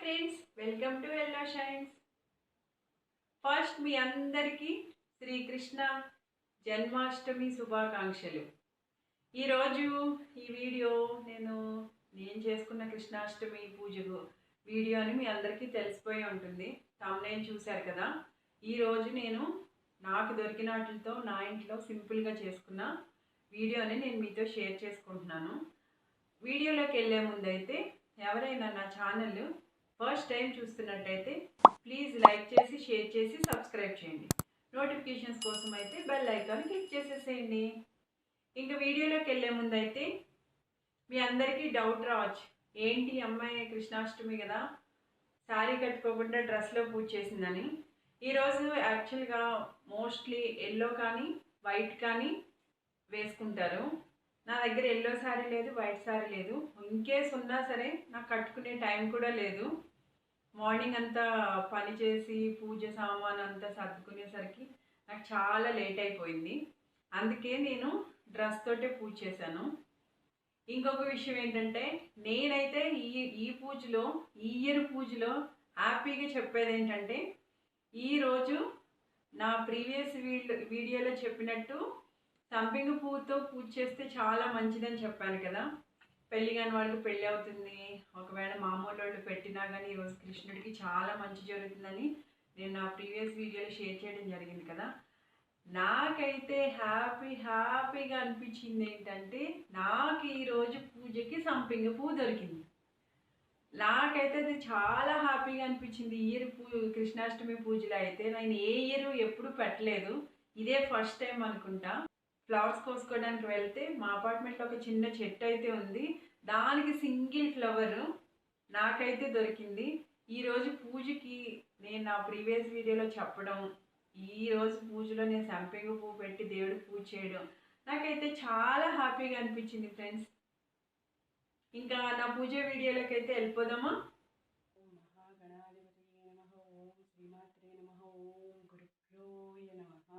Friends, welcome to yellow shines. First మీ అందరికీ శ్రీకృష్ణ జన్మాష్టమి శుభాకాంక్షలు. ఈరోజు ఈ వీడియో నేను చేసుకున్న కృష్ణాష్టమి పూజ వీడియో అని మీ అందరికీ తెలిసిపోయి ఉంటుంది. తమ్నేల్ చూశారు కదా. ఈరోజు నేను నాకు దొరికిన వాటితో నా ఇంట్లో సింపుల్గా చేసుకున్న వీడియోని నేను మీతో షేర్ చేసుకుంటున్నాను. వీడియోలోకి వెళ్ళే ముందైతే ఎవరైనా నా ఛానల్ ఫస్ట్ టైం చూస్తున్నట్టయితే ప్లీజ్ లైక్ చేసి, షేర్ చేసి, సబ్స్క్రైబ్ చేయండి. నోటిఫికేషన్స్ కోసం అయితే బెల్ ఐకాన్ క్లిక్ చేసేసేయండి. ఇంకా వీడియోలోకి వెళ్ళే ముందైతే మీ అందరికీ డౌట్ రావచ్చు, ఏంటి అమ్మాయి కృష్ణాష్టమి కదా శారీ కట్టుకోకుండా డ్రెస్లో పూజ చేసిందని. ఈరోజు యాక్చువల్గా మోస్ట్లీ ఎల్లో కానీ వైట్ కానీ వేసుకుంటారు. నా దగ్గర ఎల్లో శారీ లేదు, వైట్ శారీ లేదు. ఇన్కేస్ ఉన్నా సరే నాకు కట్టుకునే టైం కూడా లేదు. మార్నింగ్ అంతా పని చేసి పూజ సామాన్ అంతా సర్దుకునేసరికి నాకు చాలా లేట్ అయిపోయింది. అందుకే నేను డ్రెస్ తోటే పూజ చేశాను. ఇంకొక విషయం ఏంటంటే, నేనైతే ఈ పూజలో, ఈ ఇయర్ పూజలో హ్యాపీగా చెప్పేది ఏంటంటే, ఈరోజు నా ప్రీవియస్ వీడియోలో చెప్పినట్టు సంపింగ పువ్వుతో పూజ చేస్తే చాలా మంచిదని చెప్పాను కదా. పెళ్ళి కాని వాళ్ళకి పెళ్ళి అవుతుంది, ఒకవేళ మామూలు వాళ్ళు పెట్టినా కానీ ఈరోజు కృష్ణుడికి చాలా మంచి జరుగుతుందని నేను నా ప్రీవియస్ వీడియోలో షేర్ చేయడం జరిగింది కదా. నాకైతే హ్యాపీగా అనిపించింది ఏంటంటే, నాకు ఈరోజు పూజకి సంపింగ పువ్వు దొరికింది. నాకైతే అది చాలా హ్యాపీగా అనిపించింది. ఈ ఇయర్ కృష్ణాష్టమి పూజలో అయితే నేను ఏ ఇయర్ ఎప్పుడు పెట్టలేదు, ఇదే ఫస్ట్ టైం అనుకుంటా. ఫ్లవర్స్ కోసుకోవడానికి వెళ్తే మా అపార్ట్మెంట్లో ఒక చిన్న చెట్టు అయితే ఉంది, దానికి సింగిల్ ఫ్లవర్ నాకైతే దొరికింది. ఈరోజు పూజకి నేను నా ప్రీవియస్ వీడియోలో చెప్పడం, ఈరోజు పూజలో నేను సంపెంగ పువ్వు పెట్టి దేవుడికి పూజ చేయడం నాకైతే చాలా హ్యాపీగా అనిపించింది ఫ్రెండ్స్. ఇంకా నా పూజ వీడియోలోకి అయితే వెళ్ళిపోదామా. ఓం మహాగణాధిపతయే నమః, ఓం శ్రీమాత్రే నమః, ఓం గురుభ్యో నమః,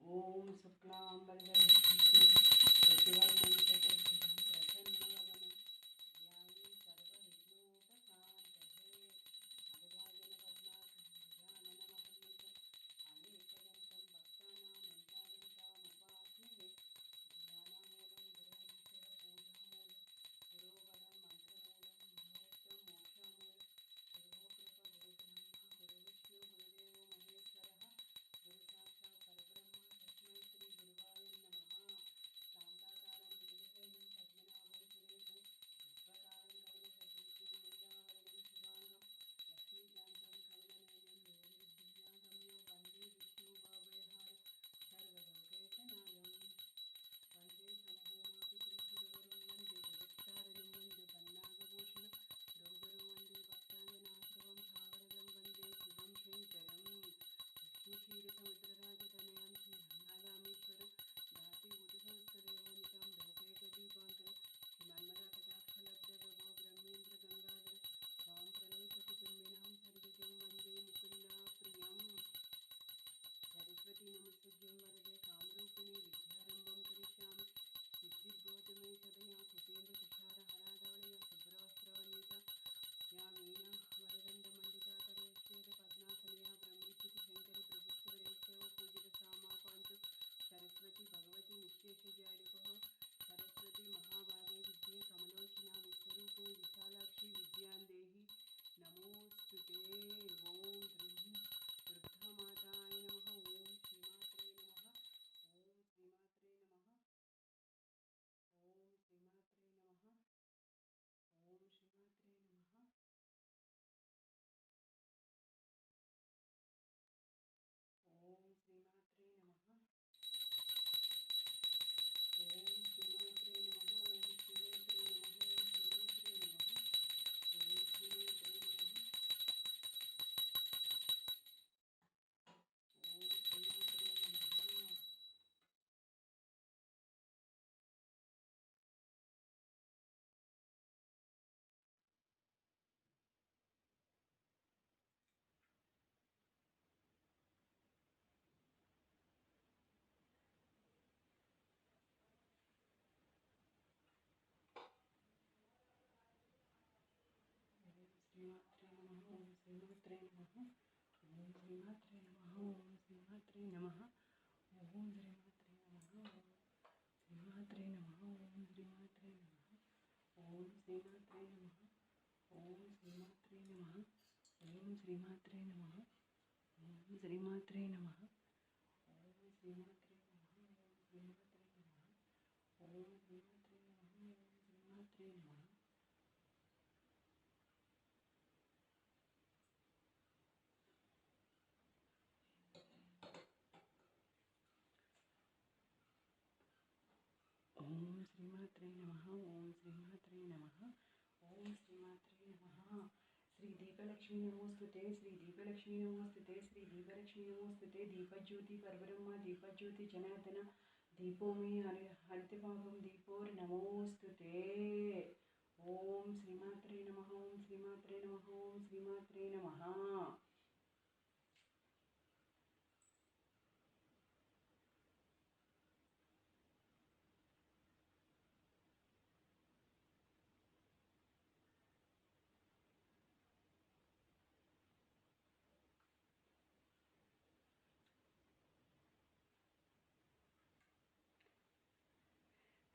ఓం శుక్లాంబరధరం విష్ణుం శశివర్ణం చతుర్భుజం ప్రసన్నవదనం ధ్యాయే సర్వవిఘ్నోపశాంతయే నాగజానన పద్మార్కం గజాననమహర్నిశం అనేకదంతం భక్తానాం ఏకాదంతాముపాస్మహే ధ్యానామూలం గురోముఖేన పూజామూలం గురోవరం మంత్రమూలం గురోక్తం మోక్షామూలం గురో కృప గురు బ్రహ్మ గురు విష్ణు గురుదేవో మహేశ్వరః గురు సాక్షాత్ పరబ్రహ్మ తస్మై శ్రీ గురువాయ నమః. శ్రీమాత్రే నమః. ఓం శ్రీమాత్రే నమః. ఓం శ్రీమాత్రే నమః. ఓం శ్రీమాత్రే నమః. ఓం శ్రీమాత్రే నమః. ఓం శ్రీమాత్రే నమః. ఓం శ్రీమాత్రే నమః. ఓం శ్రీమాత్రే నమః. ఓం శ్రీమాత్రే నమః. ఓం శ్రీమాత్రే నమః. ఓం శ్రీమాత్రే నమః. ఓం శ్రీమాత్రే నమః. ఓం శ్రీమాత్రే నమః. ఓం శ్రీమాత్రే నమః. ఓం శ్రీమాత్రే నమః. శ్రీ దీపలక్ష్మీ నమోస్తుతే. శ్రీ దీపలక్ష్మీ నమోస్తుతే. శ్రీ దీపలక్ష్మీ నమోస్తుతే. దీపజ్యోతి పరబ్రహ్మ దీపజ్యోతి జనార్దన దీపో మే హరితపాపం దీపోర్నమోస్తుతే. ఓం శ్రీమాత్రే నమః. ఓం శ్రీమాత్రే నమః. ఓం శ్రీమాత్రే నమః.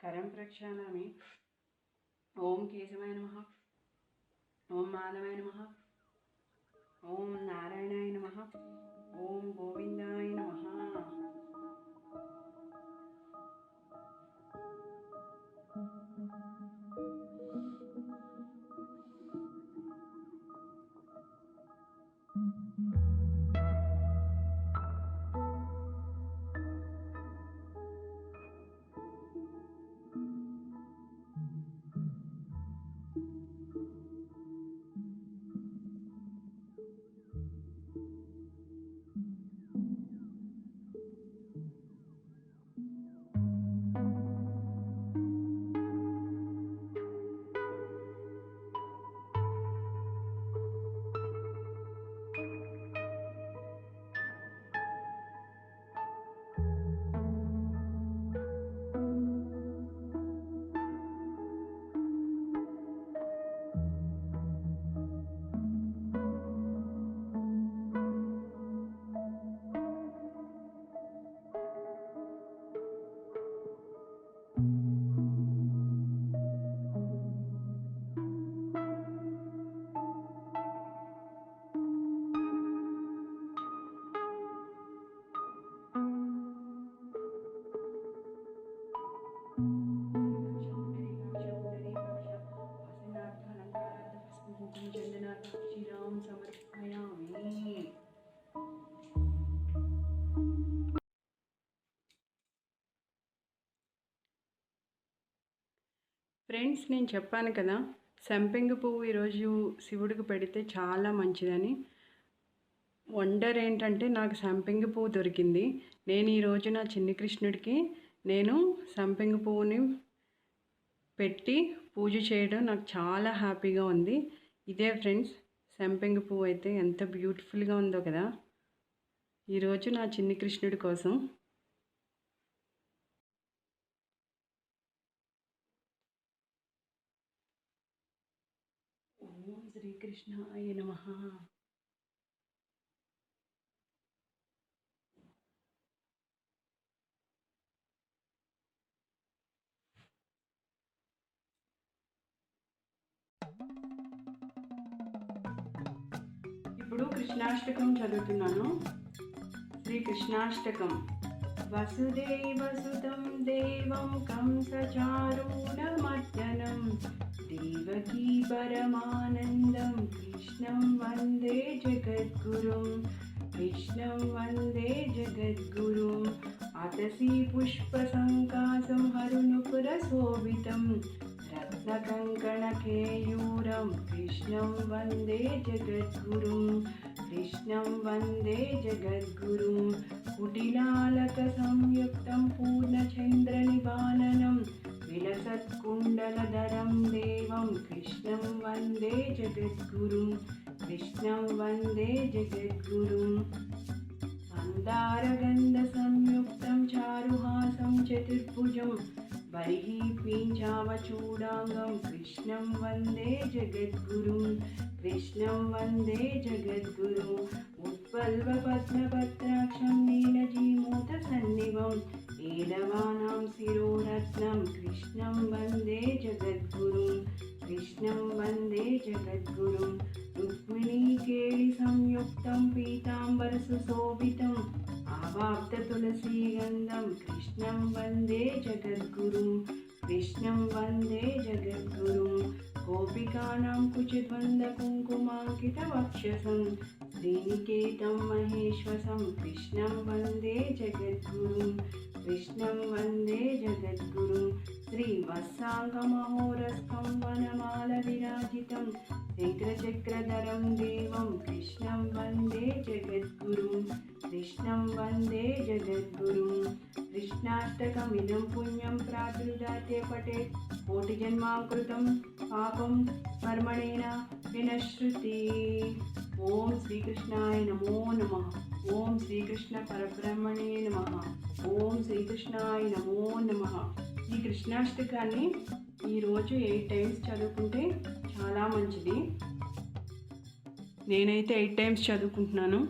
కరం ప్రక్షాళామి. ఓం కేశవాయ నమః. ఓం మాధవాయ నమః. ఓం నారాయణాయ నమః. ఓం గోవిందాయ నమః. ఫ్రెండ్స్, నేను చెప్పాను కదా సంపెంగ పువ్వు ఈరోజు శివుడికి పెడితే చాలా మంచిదని. వండర్ ఏంటంటే నాకు సంపెంగ పువ్వు దొరికింది. నేను ఈరోజు నా చిన్ని కృష్ణుడికి నేను సంపెంగ పువ్వుని పెట్టి పూజ చేయడం నాకు చాలా హ్యాపీగా ఉంది. ఇదే ఫ్రెండ్స్ సంపెంగ పువ్వు అయితే ఎంత బ్యూటిఫుల్గా ఉందో కదా. ఈరోజు నా చిన్ని కృష్ణుడి కోసం ఓం శ్రీకృష్ణాయ నమః. ఇప్పుడు కృష్ణాష్టకం చదువుతున్నాను. శ్రీకృష్ణాష్టకం. వసుదేవసుతం దేవం కంసచారూఢమర్దనం దేవకీ పరమానందం కృష్ణం వందే జగద్గురుం. కృష్ణం వందే జగద్గురుం. అతసి పుష్పసంకాసం హరునుపురశోభితం రత్నకంకణకేయూరం కృష్ణం వందే జగద్గురుం. కృష్ణం వందే జగద్గురుం. కుటిలాలక సంయుక్తం పూర్ణచంద్రనిబాణనం విలసత్కుండలధరం దేవం కృష్ణం వందే జగద్గురుం. కృష్ణం వందే జగద్గురుం. మందారగంధ సంయుక్తం చారుహాసం చతుర్భుజం बर्हि पीञ्चावचूडाङ्गं कृष्णं वन्दे जगद्गुरुं कृष्णं वन्दे जगद्गुरुम् उत्पल्वपद्मपत्राक्षं नीलजीमूतसन्निभं नीलवानां शिरोरत्नं कृष्णं वन्दे जगद्गुरुं कृष्णं वन्दे जगद्गुरुं रुक्मिणीकेलिसंयुक्तं पीताम्बरसुशोभितम् आवाप्ततुलसीगन्धं कृष्णं वन्दे जगद्गुरुं कृष्णं वन्दे जगद्गुरुं गोपिकानां कुचिद्वन्द्वकुङ्कुमाङ्कितवक्षसं श्रीनिकेतं महेश्वसं कृष्णं वन्दे जगद्गुरुं कृष्णं वन्दे जगद्गुरुं श्रीवत्साङ्गमहोरस्कं वनमालविराजितं शङ्खचक्रधरं देवं कृष्णं वन्दे जगद्गुरुं कृष्णं वन्दे जगद्गुरुं कृष्णाष्टकमिदं पुण्यं प्रातरुदाते पठेत् कोटिजन्माकृतं पापं कर्मणेन विनश्यति। ओम श्रीकृष्णाय नमो नमः। ओम श्रीकृष्ण परब्रह्मणे नमः। ఓం శ్రీకృష్ణాయ నమో నమః. ఈ కృష్ణాష్టకాన్ని ఈరోజు 8 టైమ్స్ చదువుకుంటే చాలా మంచిది. నేనైతే 8 టైమ్స్ చదువుకుంటున్నాను.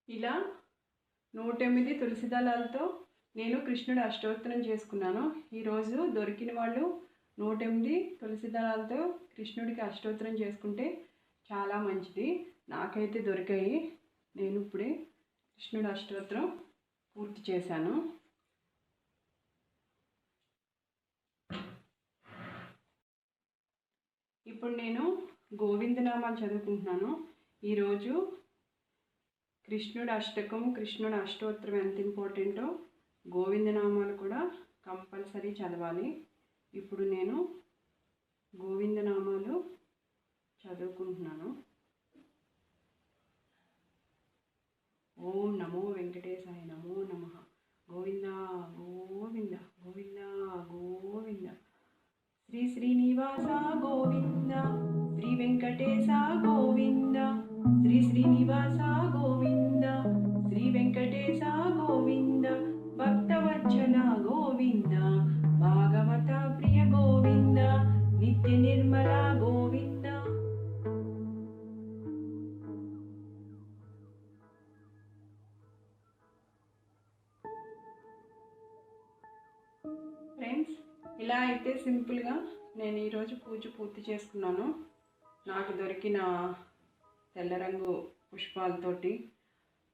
ఇలా 108 తులసి దళాలతో నేను కృష్ణుడి అష్టోత్తరం చేసుకున్నాను. ఈరోజు దొరికిన వాళ్ళు 108 తులసి దళాలతో కృష్ణుడికి అష్టోత్తరం చేసుకుంటే చాలా మంచిది. నాకైతే దొరికాయి. నేను ఇప్పుడే కృష్ణుడి అష్టోత్తరం పూర్తి చేశాను. ఇప్పుడు నేను గోవిందనామాలు చదువుకుంటున్నాను. ఈరోజు కృష్ణుడి అష్టకం, కృష్ణుడి అష్టోత్తరం ఎంత ఇంపార్టెంటో గోవిందనామాలు కూడా కంపల్సరీ చదవాలి. ఇప్పుడు నేను గోవిందనామాలు చదువుకుంటున్నాను. ఓం నమో వెంకటేశాయ నమో నమః. గోవింద గోవింద గోవింద గోవింద. శ్రీ శ్రీనివాస గోవింద, శ్రీ వెంకటేశ గోవింద, శ్రీ శ్రీనివాస గోవింద, శ్రీ వెంకటేశ గోవింద, భక్తవత్సల గోవింద, భాగవత ప్రియ గోవింద, నిత్య నిర్మల గోవింద. ఫ్రెండ్స్, ఇలా అయితే సింపుల్గా నేను ఈరోజు పూజ పూర్తి చేసుకున్నాను. నాకు దొరికిన తెల్ల రంగు పుష్పాలతోటి,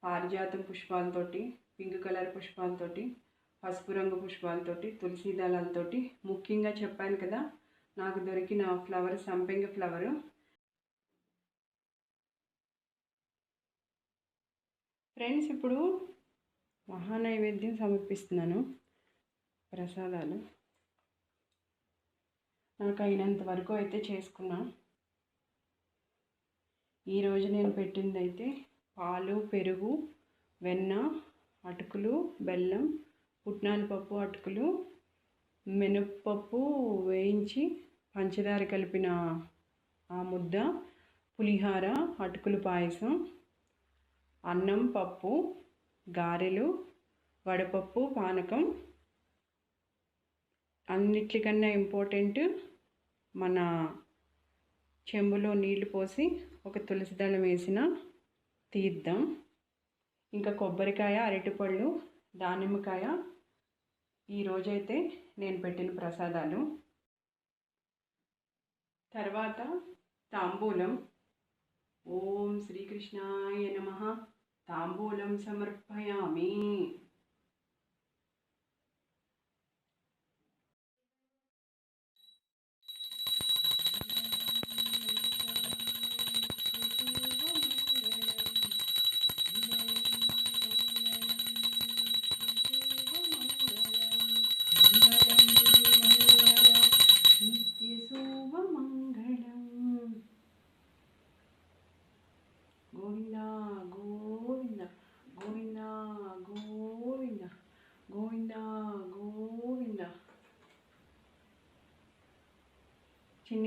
పారిజాతం పుష్పాలతోటి, పింక్ కలర్ పుష్పాలతోటి, పసుపు రంగు పుష్పాలతోటి, తులసి దళాలతోటి, ముఖ్యంగా చెప్పాను కదా నాకు దొరికిన ఫ్లవర్ సంపెంగ ఫ్లవరు. ఫ్రెండ్స్, ఇప్పుడు మహానైవేద్యం సమర్పిస్తున్నాను. ప్రసాదాలు నాకు అయినంత వరకు అయితే చేసుకున్నా. ఈరోజు నేను పెట్టింది అయితే పాలు, పెరుగు, వెన్న, అటుకులు, బెల్లం, పుట్నాల పప్పు అటుకులు, మినప్పప్పు వేయించి పంచదార కలిపిన ఆ ముద్ద, పులిహార, అటుకులు పాయసం, అన్నం, పప్పు, గారెలు, వడపప్పు, పానకం. అన్నిటికన్నా ఇంపార్టెంట్ మన చెంబులో నీళ్లు పోసి ఒక తులసి దళం వేసిన తీర్థం, ఇంకా కొబ్బరికాయ, అరటిపళ్ళు, దానిమ్మకాయ. ఈరోజైతే నేను పెట్టిన ప్రసాదాలు. తర్వాత తాంబూలం. ఓం శ్రీకృష్ణాయ నమః. తాంబూలం సమర్పయామి.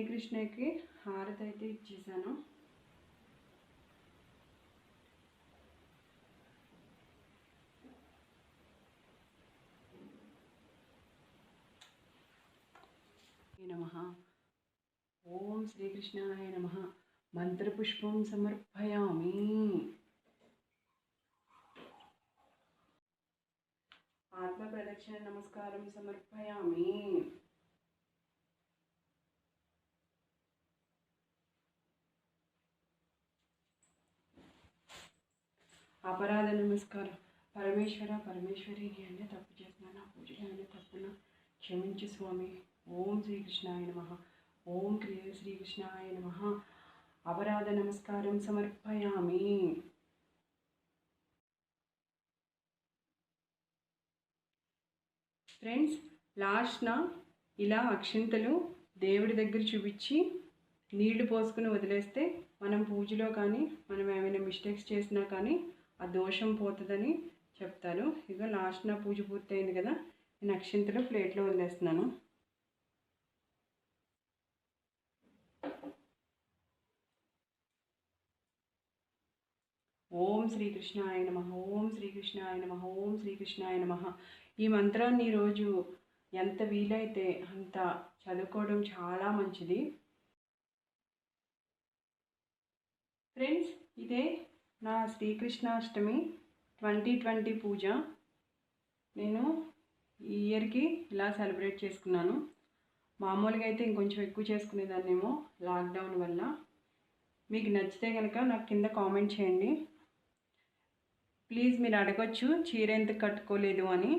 చిన్ని కృష్ణకి హారతి అయితే ఇచ్చేసాను. నమః. ఓం శ్రీకృష్ణాయ నమః. మంత్రపుష్పం సమర్పయామి. ఆత్మ ప్రదక్షిణ నమస్కారం సమర్పయామి. అపరాధ నమస్కారం. పరమేశ్వర పరమేశ్వరి నేను తప్పు చేసిన నా పూజలో అయినా తప్పున క్షమించు స్వామి. ఓం శ్రీకృష్ణాయ నమః. ఓం శ్రీకృష్ణాయ నమః. అపరాధ నమస్కారం సమర్పయామి. ఫ్రెండ్స్, లాస్ట్న ఇలా అక్షింతలు దేవుడి దగ్గర చూపించి నీళ్లు పోసుకుని వదిలేస్తే మనం పూజలో కానీ మనం ఏమైనా మిస్టేక్స్ చేసినా కానీ ఆ దోషం పోతుందని చెప్తారు. ఇక లాస్ట్న పూజ పూర్తయింది కదా, నేను అక్షింతలు ప్లేట్లో వదిలేస్తున్నాను. ఓం శ్రీకృష్ణాయ నమః. ఓం శ్రీకృష్ణాయ నమః. ఓం శ్రీకృష్ణాయ నమః. ఈ మంత్రాన్ని ఈరోజు ఎంత వీలైతే అంత చదువుకోవడం చాలా మంచిది. ఫ్రెండ్స్, ఇదే నా శ్రీకృష్ణాష్టమి 2020 పూజ. నేను ఈ ఇయర్కి ఇలా సెలబ్రేట్ చేసుకున్నాను. మామూలుగా అయితే ఇంకొంచెం ఎక్కువ చేసుకునేదాన్నేమో లాక్డౌన్ వల్ల. మీకు నచ్చితే కనుక నాకు కింద కామెంట్ చేయండి. ప్లీజ్ మీరు అడగొచ్చు చీర ఎందుకు కట్టుకోలేదు అని.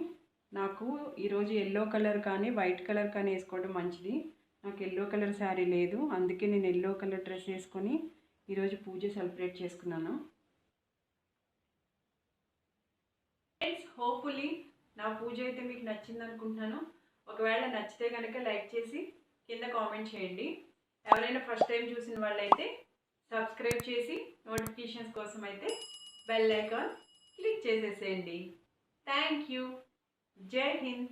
నాకు ఈరోజు ఎల్లో కలర్ కానీ వైట్ కలర్ కానీ వేసుకోవడం మంచిది. నాకు ఎల్లో కలర్ శారీ లేదు, అందుకే నేను ఎల్లో కలర్ డ్రెస్ వేసుకొని ఈరోజు పూజ సెలబ్రేట్ చేసుకున్నాను. ఫ్రెండ్స్, హోప్ఫుల్లీ నా పూజ అయితే మీకు నచ్చింది అనుకుంటున్నాను. ఒకవేళ నచ్చితే కనుక లైక్ చేసి కింద కామెంట్ చేయండి. ఎవరైనా ఫస్ట్ టైం చూసిన వాళ్ళైతే సబ్స్క్రైబ్ చేసి నోటిఫికేషన్స్ కోసం అయితే బెల్ ఐకాన్ క్లిక్ చేసేసేయండి. Thank you. జై హింద్.